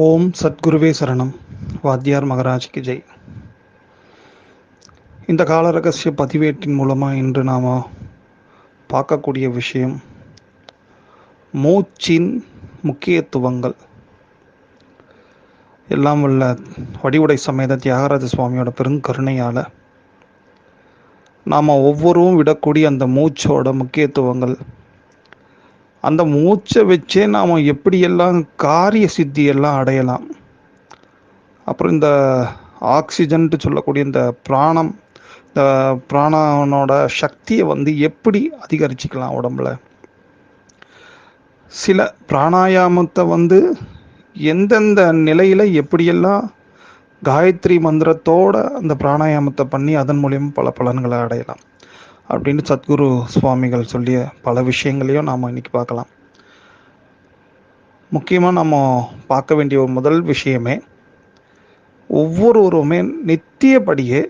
ஓம் சத்குருவே சரணம். வாத்தியார் மகராஜ்க்கு ஜெய். இந்த கால ரகசிய பதிவேட்டின் மூலமாக இன்று நாம் பார்க்கக்கூடிய விஷயம் மூச்சின் முக்கியத்துவங்கள். எல்லாம் வல்ல வடிவுடை சமேத தியாகராஜ சுவாமியோட பெருங்கருணையால் நாம் ஒவ்வொருவரும் விடக்கூடிய அந்த மூச்சோட முக்கியத்துவங்கள், அந்த மூச்சை வச்சே நாம் எப்படியெல்லாம் காரிய சித்தியெல்லாம் அடையலாம். அப்புறம் இந்த ஆக்சிஜன்ட்டு சொல்லக்கூடிய இந்த பிராணனோட சக்தியை எப்படி அதிகரிச்சுக்கலாம் உடம்புல. சில பிராணாயாமத்தை எந்தெந்த நிலையில் எப்படியெல்லாம் காயத்ரி மந்திரத்தோட அந்த பிராணாயாமத்தை பண்ணி அதன் மூலியம் பல பலன்களை அடையலாம் அப்படின்னு சத்குரு சுவாமிகள் சொல்லிய பல விஷயங்களையும் நாம் இன்னைக்கு பார்க்கலாம். முக்கியமாக நம்ம பார்க்க வேண்டிய ஒரு முதல் விஷயமே, ஒவ்வொருவருமே நித்தியப்படியே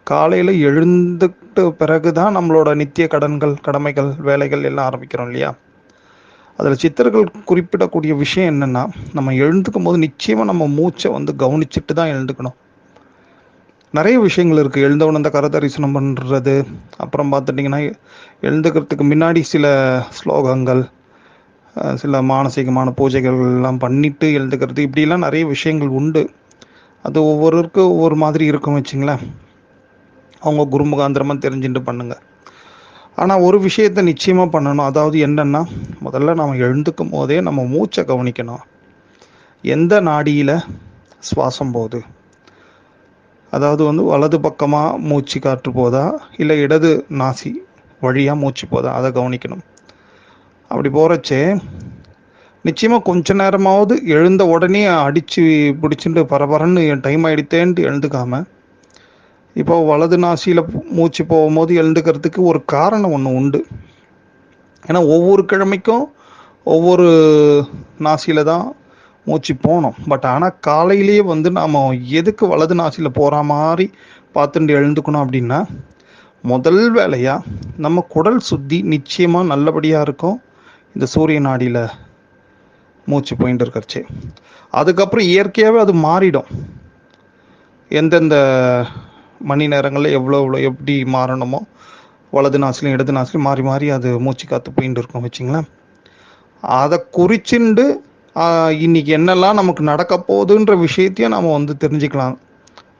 காலையில் எழுந்துட்டு பிறகு தான் நம்மளோட நித்திய கடமைகள் வேலைகள் எல்லாம் ஆரம்பிக்கிறோம் இல்லையா. அதில் சித்தர்கள் குறிப்பிடக்கூடிய விஷயம் என்னென்னா, நம்ம எழுந்துக்கும் போது நிச்சயமாக நம்ம மூச்சை கவனிச்சுட்டு தான் எழுந்துக்கணும். நிறைய விஷயங்கள் இருக்குது. எழுந்தவன் அந்த கரதரிசனம் பண்ணுறது, அப்புறம் பார்த்துட்டிங்கன்னா எழுந்துக்கிறதுக்கு முன்னாடி சில ஸ்லோகங்கள், சில மானசீகமான பூஜைகள் எல்லாம் பண்ணிட்டு எழுந்துக்கிறது, இப்படிலாம் நிறைய விஷயங்கள் உண்டு. அது ஒவ்வொருவருக்கும் ஒவ்வொரு மாதிரி இருக்கும் வச்சுங்களேன். அவங்க குருமுகாந்திரமாக தெரிஞ்சுட்டு பண்ணுங்க. ஆனால் ஒரு விஷயத்தை நிச்சயமாக பண்ணணும். அதாவது என்னென்னா, முதல்ல நம்ம எழுந்துக்கும் போதே நம்ம மூச்சை கவனிக்கணும். எந்த நாடியில் சுவாசம் போகுது, அதாவது வலது பக்கமாக மூச்சு காற்று போதா இல்லை இடது நாசி வழியாக மூச்சு போதா, அதை கவனிக்கணும். அப்படி போகிறச்சே நிச்சயமாக கொஞ்ச நேரமாவது எழுந்த உடனே அடித்து பிடிச்சிட்டு பரபரன்னு டைம் ஆகிடுத்தேன்ட்டு எழுந்துக்காமல், இப்போ வலது நாசியில் மூச்சு போகும்போது எழுந்துக்கிறதுக்கு ஒரு காரணம் ஒன்று உண்டு. ஏன்னா ஒவ்வொரு கிழமைக்கும் ஒவ்வொரு நாசியில் தான் மூச்சு போனோம். பட் ஆனால் காலையிலேயே நாம் எதுக்கு வலது நாசியில் போகிற மாதிரி பார்த்துட்டு எழுந்துக்கணும் அப்படின்னா, முதல் வேலையாக நம்ம குடல் சுத்தி நிச்சயமாக நல்லபடியாக இருக்கும் இந்த சூரிய நாடியில் மூச்சு போயிட்டு இருக்கிறச்சு. அதுக்கப்புறம் இயற்கையாகவே அது மாறிடும். எந்தெந்த மணி நேரங்களில் எவ்வளோ எப்படி மாறணுமோ வலது நாசிலையும் இடது நாசிலையும் மாறி மாறி அது மூச்சு காற்று போயிட்டு இருக்கும் வச்சுங்களேன். அதை குறிச்சுண்டு இன்னைக்கு என்னெல்லாம் நமக்கு நடக்க போகுதுன்ற விஷயத்தையும் நாம் தெரிஞ்சுக்கலாம்.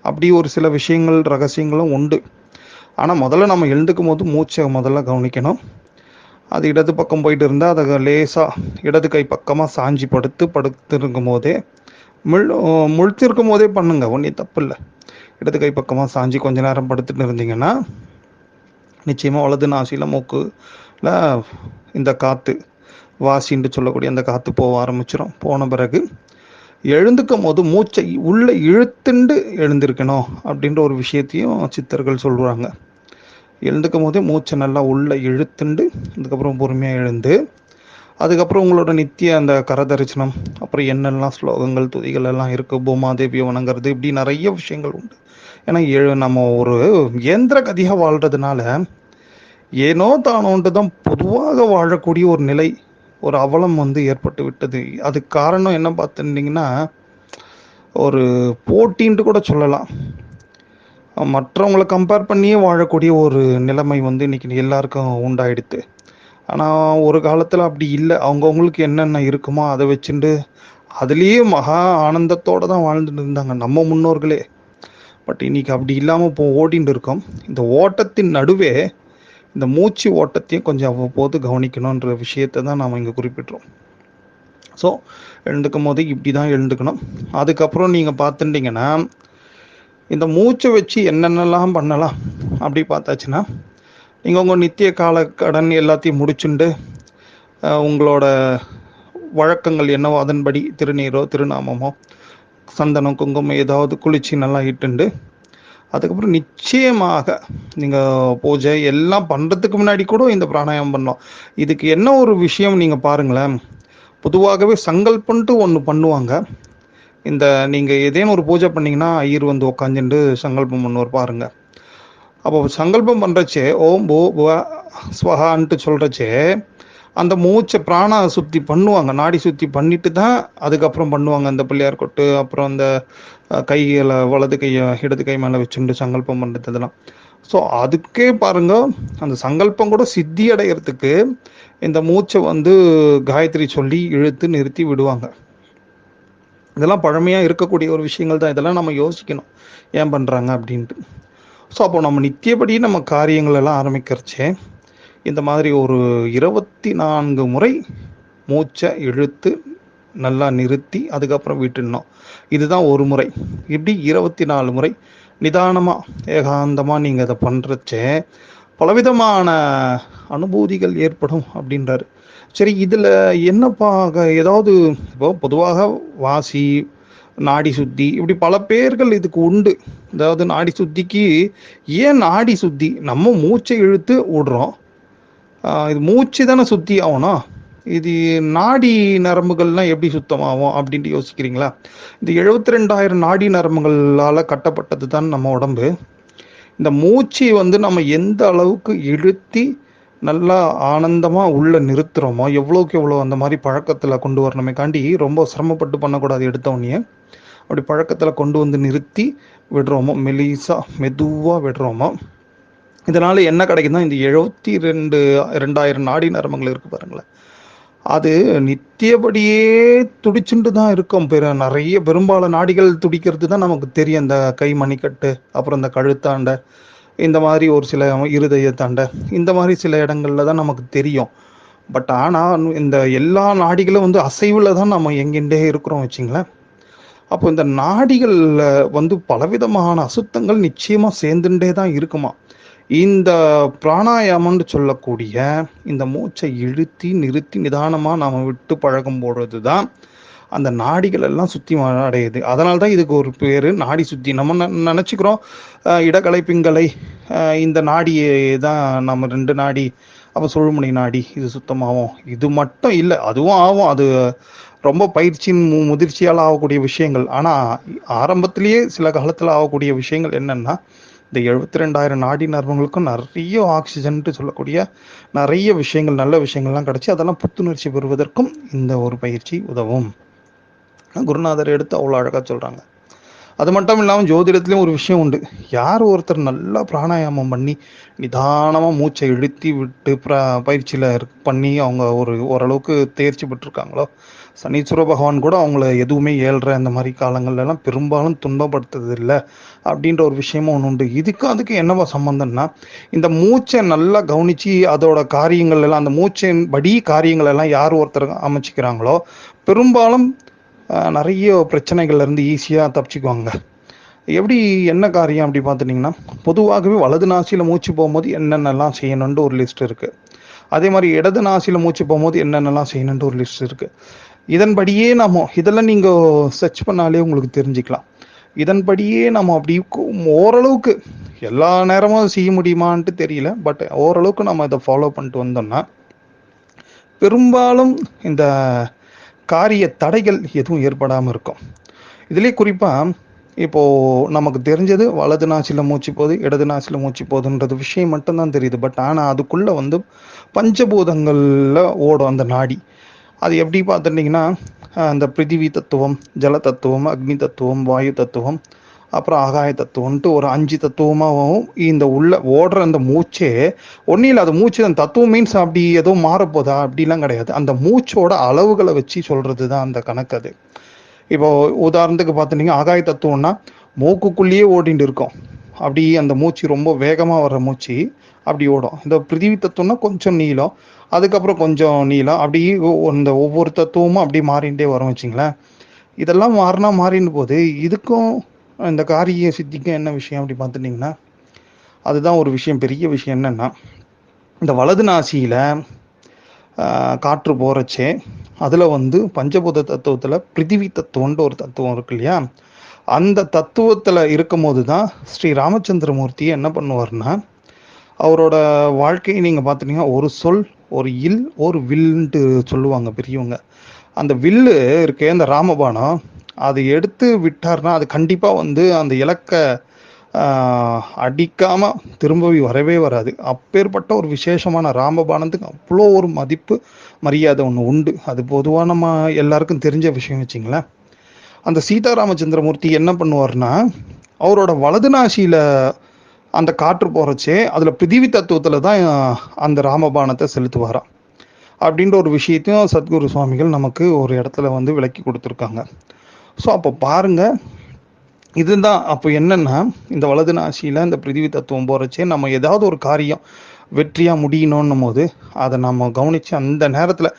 அப்படி ஒரு சில விஷயங்கள் ரகசியங்களும் உண்டு. ஆனால் முதல்ல நம்ம எழுந்துக்கும் போது மூச்சை முதல்ல கவனிக்கணும். அது இடது பக்கம் போயிட்டு இருந்தால் அதை லேசாக இடது கை பக்கமாக சாஞ்சி படுத்திருக்கும் போதே முழிச்சிருக்கும் போதே பண்ணுங்க, ஒன்றும் தப்பு இல்லை. இடது கை பக்கமாக சாஞ்சி கொஞ்ச நேரம் படுத்துட்டு இருந்தீங்கன்னா நிச்சயமாக வலது நாசியில் மூக்குல இந்த காற்று வாசின்னு சொல்லக்கூடிய அந்த காற்று போக ஆரம்பிச்சிடும். போன பிறகு எழுந்துக்கும் போது மூச்சை உள்ளே இழுத்துண்டு எழுந்திருக்கணும் அப்படின்ற ஒரு விஷயத்தையும் சித்தர்கள் சொல்கிறாங்க. எழுந்துக்கும் போதே மூச்சை நல்லா உள்ளே இழுத்துண்டு அதுக்கப்புறம் பொறுமையாக எழுந்து, அதுக்கப்புறம் உங்களோட நித்திய அந்த கரதரிசனம், அப்புறம் என்னெல்லாம் ஸ்லோகங்கள் துதிகள் எல்லாம் இருக்குது, பூமாதேவியை வணங்குறது, இப்படி நிறைய விஷயங்கள் உண்டு. ஏன்னா நம்ம ஒரு இயந்திர கதியாக வாழ்கிறதுனால ஏனோ தானோன்ட்டு தான் பொதுவாக வாழக்கூடிய ஒரு நிலை, ஒரு அவலம் ஏற்பட்டு விட்டது. அதுக்கு காரணம் என்ன பார்த்துட்டிங்கன்னா, ஒரு போட்டின்ட்டு கூட சொல்லலாம். மற்றவங்களை கம்பேர் பண்ணியே வாழக்கூடிய ஒரு நிலைமை இன்னைக்கு எல்லாருக்கும் உண்டாயிடுது. ஆனால் ஒரு காலத்தில் அப்படி இல்லை. அவங்கவுங்களுக்கு என்னென்ன இருக்குமோ அதை வச்சுட்டு அதுலேயே மகா ஆனந்தத்தோடு தான் வாழ்ந்துட்டு இருந்தாங்க நம்ம முன்னோர்களே. பட் இன்னைக்கு அப்படி இல்லாமல் இப்போ ஓடிட்டு இருக்கோம். இந்த ஓட்டத்தின் நடுவே இந்த மூச்சு ஓட்டத்தையும் கொஞ்சம் அவ்வப்போது கவனிக்கணுன்ற விஷயத்தை தான் நாம் இங்கே குறிப்பிட்றோம். ஸோ எழுந்துக்கும் போது இப்படி தான் எழுந்துக்கணும். அதுக்கப்புறம் நீங்கள் பார்த்துட்டிங்கன்னா இந்த மூச்சை வச்சு என்னென்னலாம் பண்ணலாம் அப்படி பார்த்தாச்சுன்னா, நீங்கள் உங்கள் நித்திய கடன் எல்லாத்தையும் முடிச்சுண்டு உங்களோட வழக்கங்கள் என்னவோ அதன்படி திருநீரோ திருநாமமோ சந்தனம் குங்குமம் ஏதாவது குளிச்சு நல்லா இட்டுண்டு, அதுக்கப்புறம் நிச்சயமாக நீங்கள் பூஜை எல்லாம் பண்ணுறதுக்கு முன்னாடி கூட இந்த பிராணாயாமம் பண்ணலாம். இதுக்கு என்ன ஒரு விஷயம் நீங்கள் பாருங்களேன், பொதுவாகவே சங்கல்பன்ட்டு ஒன்று பண்ணுவாங்க. இந்த நீங்கள் ஏதேனும் ஒரு பூஜை பண்ணிங்கன்னா ஐயர் உட்காந்துட்டு சங்கல்பம் பண்ணுவார் பாருங்க. அப்போ சங்கல்பம் பண்ணுறச்சே ஓம் பூ ஸ்வஹான்ட்டு சொல்கிறச்சே அந்த மூச்சை பிராண சுத்தி பண்ணுவாங்க, நாடி சுத்தி பண்ணிட்டு தான் அதுக்கப்புறம் பண்ணுவாங்க. அந்த பிள்ளையார் கொட்டு, அப்புறம் அந்த கைகளை வலது கையை இடது கை மேலே வச்சுட்டு சங்கல்பம் பண்ணுறது இதெல்லாம். ஸோ அதுக்கே பாருங்க, அந்த சங்கல்பம் கூட சித்தி அடைகிறதுக்கு இந்த மூச்சை வந்து காயத்ரி சொல்லி இழுத்து நிறுத்தி விடுவாங்க. இதெல்லாம் பழமையாக இருக்கக்கூடிய ஒரு விஷயங்கள் தான். இதெல்லாம் நம்ம யோசிக்கணும் ஏன் பண்ணுறாங்க அப்படின்ட்டு. ஸோ அப்போ நம்ம நித்தியபடி நம்ம காரியங்கள் எல்லாம் ஆரம்பிக்கிறச்சே இந்த மாதிரி ஒரு 24 முறை மூச்சை இழுத்து நல்லா நிறுத்தி அதுக்கப்புறம் விட்டுடணும். இதுதான் ஒரு முறை. இப்படி 24 முறை நிதானமாக ஏகாந்தமாக நீங்கள் அதை பண்ணுறச்சே பலவிதமான அனுபூதிகள் ஏற்படும் அப்படின்றாரு. சரி, இதில் என்னப்பா ஏதாவது இப்போ பொதுவாக வாசி, நாடி சுத்தி, இப்படி பல பேர்கள் இதுக்கு உண்டு. அதாவது நாடி சுத்திக்கு ஏன் நாடி சுத்தி? நம்ம மூச்சை இழுத்து விடுறோம், இது மூச்சு தானே சுத்தி ஆகணும், இது நாடி நரம்புகள்லாம் எப்படி சுத்தமாகும் அப்படின்ட்டு யோசிக்கிறீங்களா? இந்த 72,000 நாடி நரம்புகளால் கட்டப்பட்டது தான் நம்ம உடம்பு. இந்த மூச்சு வந்து நம்ம எந்த அளவுக்கு இழுத்தி நல்லா ஆனந்தமாக உள்ளே நிறுத்துகிறோமோ, எவ்வளோக்கு எவ்வளோ அந்த மாதிரி பழக்கத்தில் கொண்டு வரணுமே காண்டி ரொம்ப சிரமப்பட்டு பண்ணக்கூடாது. எடுத்தவொடனே அப்படி பழக்கத்தில் கொண்டு வந்து நிறுத்தி விடுறோமோ, மெலிசாக மெதுவாக விடுறோமோ, இதனால் என்ன கிடைக்குதுன்னா இந்த 72,000 நாடி நரம்புகள் இருக்குது பாருங்களேன், அது நித்தியபடியே துடிச்சுட்டு தான் இருக்கும். நிறைய பெரும்பாலான நாடிகள் துடிக்கிறது தான் நமக்கு தெரியும். இந்த கை மணிக்கட்டு, அப்புறம் இந்த கழுத்தாண்ட, இந்த மாதிரி ஒரு சில இருதயத்தாண்ட, இந்த மாதிரி சில இடங்கள்ல தான் நமக்கு தெரியும். பட் ஆனால் இந்த எல்லா நாடிகளும் வந்து அசைவில் தான் நம்ம எங்கிட்டே இருக்கிறோம் வச்சுங்களேன். அப்போ இந்த நாடிகளில் வந்து பலவிதமான அசுத்தங்கள் நிச்சயமாக சேர்ந்துட்டே தான் இருக்குமா. இந்த பிராணாயாமம்னு சொல்லக்கூடிய இந்த மூச்சை இழுத்தி நிறுத்தி நிதானமாக நாம் விட்டு பழகும் பொழுது தான் அந்த நாடிகள் எல்லாம் சுத்தி அடையுது. அதனால தான் இதுக்கு ஒரு பேர் நாடி சுத்தி. நம்ம நினச்சிக்கிறோம் இடகலை பிங்கலை இந்த நாடியை தான் நம்ம 2 நாடி, அப்போ சுழுமுனை நாடி இது சுத்தமாகும். இது மட்டும் இல்லை, அதுவும் ஆகும். அது ரொம்ப பயிற்சியின் முதிர்ச்சியால் ஆகக்கூடிய விஷயங்கள். ஆனால் ஆரம்பத்திலேயே சில காலத்தில் ஆகக்கூடிய விஷயங்கள் என்னென்னா, இந்த 72,000 நாடி நரம்புகளுக்கும் நிறைய ஆக்சிஜன்ட்டு சொல்லக்கூடிய நிறைய விஷயங்கள், நல்ல விஷயங்கள்லாம் கிடச்சி அதெல்லாம் புத்துணர்ச்சி பெறுவதற்கும் இந்த ஒரு பயிற்சி உதவும். குருநாதர் எடுத்து அவ்வளோ அழகாக சொல்கிறாங்க. அது மட்டும் இல்லாமல் ஜோதிடத்துலேயும் ஒரு விஷயம் உண்டு. யார் ஒருத்தர் நல்லா பிராணாயாமம் பண்ணி நிதானமாக மூச்சை இழுத்தி விட்டு பயிற்சியில் பண்ணி அவங்க ஓரளவுக்கு தேர்ச்சி பெற்றிருக்காங்களோ, சனீஸ்வர பகவான் கூட அவங்கள எதுவுமே ஏழ்ற அந்த மாதிரி காலங்கள்லாம் பெரும்பாலும் துன்பப்படுத்துறது இல்லை அப்படின்ற ஒரு விஷயமும் ஒன்று உண்டு. அதுக்கு என்னவா சம்பந்தம்னா, இந்த மூச்சை நல்லா கவனித்து அதோட காரியங்கள் எல்லாம், அந்த மூச்சின் படி காரியங்கள் எல்லாம் யார் ஒருத்தர் அமைச்சிக்கிறாங்களோ பெரும்பாலும் நிறைய பிரச்சனைகள்லேருந்து ஈஸியாக தப்பிச்சுக்குவாங்க. எப்படி என்ன காரியம் அப்படி பார்த்துட்டிங்கன்னா, பொதுவாகவே வலது நாசியில் மூச்சு போகும்போது என்னென்னலாம் செய்யணுன்ட்டு ஒரு லிஸ்ட் இருக்குது. அதே மாதிரி இடது நாசியில் மூச்சு போகும்போது என்னென்னலாம் செய்யணுன்ட்டு ஒரு லிஸ்ட் இருக்குது. இதன்படியே நம்ம இதெல்லாம் நீங்கள் சர்ச் பண்ணாலே உங்களுக்கு தெரிஞ்சுக்கலாம். இதன்படியே நம்ம அப்படி ஓரளவுக்கு எல்லா நேரமும் செய்ய முடியுமான்ட்டு தெரியல, பட் ஓரளவுக்கு நம்ம இதை ஃபாலோ பண்ணிட்டு வந்தோம்னா பெரும்பாலும் இந்த காரிய தடைகள் எதுவும் ஏற்படாமல் இருக்கும். இதுலேயே குறிப்பாக இப்போது நமக்கு தெரிஞ்சது வலது நாசியில் மூச்சு போகுது, இடது நாசியில் மூச்சு போகுதுன்றது விஷயம் மட்டும்தான் தெரியுது. பட் ஆனால் அதுக்குள்ளே வந்து பஞ்சபூதங்களில் ஓடும் அந்த நாடி. அது எப்படி பார்த்துட்டிங்கன்னா, அந்த பிருத்திவி தத்துவம், ஜல தத்துவம், அக்னி தத்துவம், வாயு தத்துவம், அப்புறம் ஆகாய தத்துவம்ன்ட்டு ஒரு 5 தத்துவமாகவும் இந்த உள்ள ஓடுற அந்த மூச்சே ஒன்றும் இல்லை. அது மூச்சு அந்த தத்துவம் மீன்ஸ் அப்படி ஏதோ மாறப்போதா அப்படிலாம் கிடையாது. அந்த மூச்சோட அளவுகளை வச்சு சொல்கிறது தான் அந்த கணக்கு. அது இப்போ உதாரணத்துக்கு பார்த்துட்டிங்கன்னா, ஆகாய தத்துவம்னா மூக்குக்குள்ளேயே ஓடிட்டு இருக்கும். அப்படி அந்த மூச்சு ரொம்ப வேகமாக வர்ற மூச்சு அப்படி ஓடும். இந்த பிருத்திவி தத்துவம்னா கொஞ்சம் நீளம், அதுக்கப்புறம் கொஞ்சம் நீளம், அப்படி இந்த ஒவ்வொரு தத்துவமும் அப்படி மாறிகிட்டே வரும் வச்சுங்களேன். இதெல்லாம் மாறின போது இதுக்கும் இந்த காரிய சித்திக்கும் என்ன விஷயம் அப்படி பார்த்துட்டிங்கன்னா, அதுதான் ஒரு விஷயம், பெரிய விஷயம். என்னென்னா, இந்த வலது நாசியில் காற்று போகிறச்சே அதில் வந்து பஞ்சபூத தத்துவத்தில் பிருத்திவி தத்துவம்ன்ற ஒரு தத்துவம் இருக்கு இல்லையா, அந்த தத்துவத்தில் இருக்கும் போது தான் ஸ்ரீ ராமச்சந்திரமூர்த்தி என்ன பண்ணுவார்னா, அவரோட வாழ்க்கையை நீங்கள் பார்த்துட்டிங்கன்னா, ஒரு சொல், ஒரு இல், ஒரு வில்ன்ட்டு சொல்லுவாங்க பெரியவங்க. அந்த வில்லு இருக்கே, அந்த ராமபானம், அது எடுத்து விட்டார்னா அது கண்டிப்பாக வந்து அந்த இலக்கை அடிக்காமல் திரும்பவி வரவே வராது. அப்பேற்பட்ட ஒரு விசேஷமான ராமபானத்துக்கு அவ்வளோ ஒரு மதிப்பு மரியாதை ஒன்று உண்டு. அது பொதுவாக நம்ம எல்லாருக்கும் தெரிஞ்ச விஷயம் வச்சுங்களேன். அந்த சீதாராமச்சந்திரமூர்த்தி என்ன பண்ணுவார்னா, அவரோட வலது நாசியில் அந்த காற்று போகிறச்சே அதில் பிரிதிவி தத்துவத்தில் தான் அந்த ராமபானத்தை செலுத்துவாராம். அப்படின்ற ஒரு விஷயத்தையும் சத்குரு சுவாமிகள் நமக்கு ஒரு இடத்துல வந்து விளக்கி கொடுத்துருக்காங்க. ஸோ அப்போ பாருங்கள், இதுதான் அப்போ என்னன்னா, இந்த வலது நாசியில் இந்த பிரிதிவி தத்துவம் போகிறச்சே நம்ம ஏதாவது ஒரு காரியம் வெற்றியாக முடியணும்னும் போது அதை நம்ம கவனித்து அந்த நேரத்தில்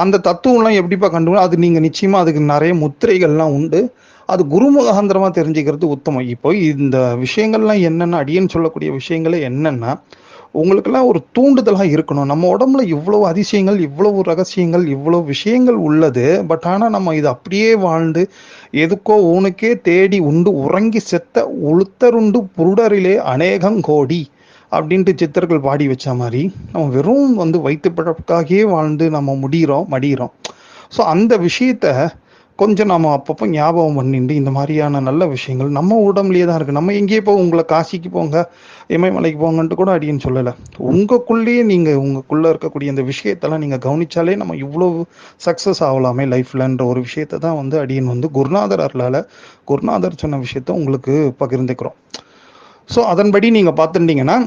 அந்த தத்துவம்லாம் எப்படிப்பா கண்டுபிடிக்கும், அது நீங்கள் நிச்சயமாக அதுக்கு நிறைய முத்திரைகள்லாம் உண்டு. அது குரு முகாந்திரமாக தெரிஞ்சுக்கிறது உத்தமம். இப்போ இந்த விஷயங்கள்லாம் என்னென்ன, அடியன்னு சொல்லக்கூடிய விஷயங்களே என்னென்னா, உங்களுக்கெல்லாம் ஒரு தூண்டுதலாக இருக்கணும். நம்ம உடம்புல இவ்வளவு அதிசயங்கள், இவ்வளவு ரகசியங்கள், இவ்வளவு விஷயங்கள் உள்ளது. பட் ஆனால் நம்ம இது அப்படியே வாழ்ந்து எதுக்கோ ஊனுக்கே தேடி உண்டு உறங்கி செத்த உளுத்தருண்டு புருடரிலே அநேகங்கோடி அப்படின்ட்டு சித்தர்கள் பாடி வச்ச மாதிரி நம்ம வெறும் வந்து வயிற்று பிழப்புக்காகவே வாழ்ந்து நம்ம மடிகிறோம். ஸோ அந்த விஷயத்த கொஞ்சம் நம்ம அப்பப்போ ஞாபகம் பண்ணிட்டு இந்த மாதிரியான நல்ல விஷயங்கள் நம்ம உடம்புலேயே தான் இருக்குது. நம்ம எங்கேயே போக, உங்களை காசிக்கு போங்க, இமயமலைக்கு போங்கன்ட்டு கூட அடின்னு சொல்லலை. உங்களுக்குள்ளேயே நீங்கள் உங்களுக்குள்ளே இருக்கக்கூடிய இந்த விஷயத்தெல்லாம் நீங்கள் கவனிச்சாலே நம்ம இவ்வளோ சக்ஸஸ் ஆகலாமே லைஃப்லன்ற ஒரு விஷயத்த தான் வந்து அடியன் வந்து குருநாதர் அருளால் குருநாதர் சொன்ன விஷயத்த உங்களுக்கு பகிர்ந்துக்கிறோம். ஸோ அதன்படி நீங்கள் பார்த்துட்டீங்கன்னா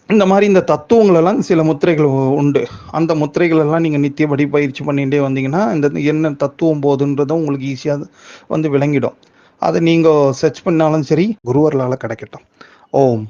இந்த மாதிரி இந்த தத்துவங்களெல்லாம் சில முத்திரைகள் உண்டு. அந்த முத்திரைகள் எல்லாம் நீங்கள் நித்தியபடி பயிற்சி பண்ணிகிட்டே வந்தீங்கன்னா இந்த என்ன தத்துவம் போகுதுன்றதும் உங்களுக்கு ஈஸியாக வந்து விளங்கிடும். அதை நீங்கள் சர்ச் பண்ணாலும் சரி, குருவர்களால் கிடைக்கட்டும். ஓம்.